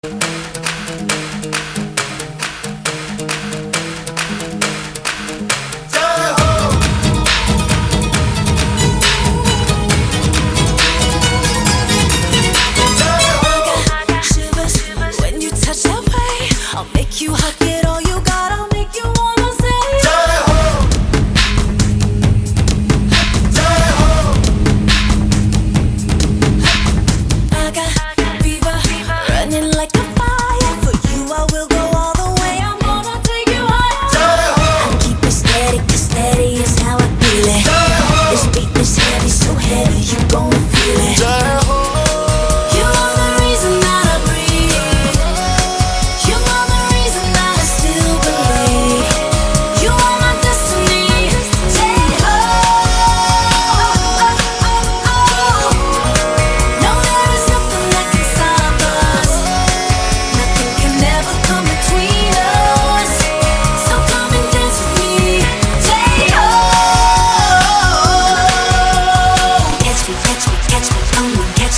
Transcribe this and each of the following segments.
I'll make you hot, get all you got. I'll make you wanna say Jai-ho! Jai-ho! I got fever, running like a fire. For you I will go all the way. I'm gonna take you higher. Jai-ho! I keep it steady, 'cause steady is how I feel it. Jai-ho! This beat is heavy, so heavy you gon' feel it. Jai-ho!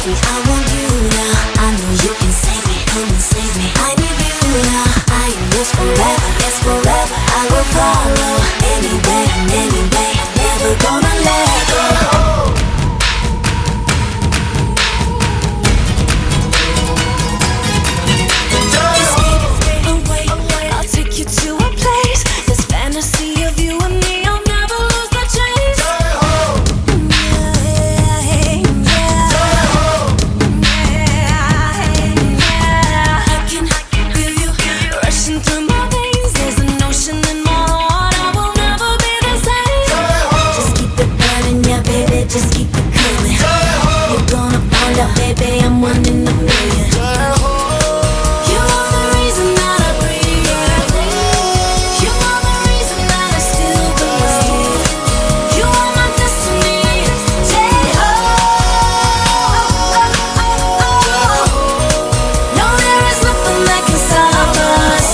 I want you now. I know you can save me. Come and save me. I need you now. I am yours forever. Yes, forever. I will follow anywhere and any way. Never gonna let go. Just take it away. I'll take you to a place. This fantasy of you and me. I'll never lose the chase. Just keep it coming. You're gonna find out, baby, I'm one in a million. You are the reason that I breathe. You are the reason that I still believe. You are my destiny. No, there is nothing that can stop us.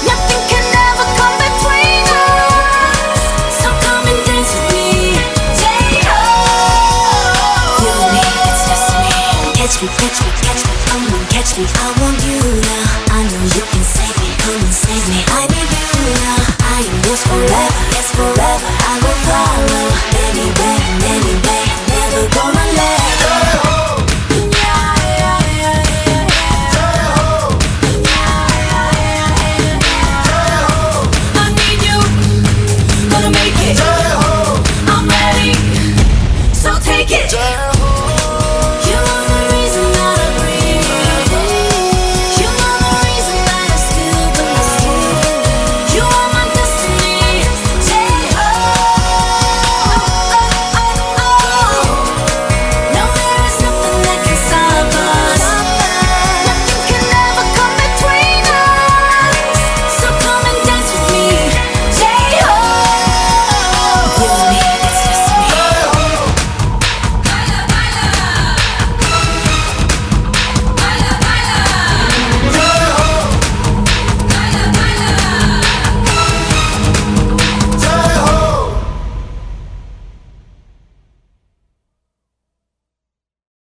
Nothing can ever come between us. So come and dance with me. Catch me, come and catch me, I want you.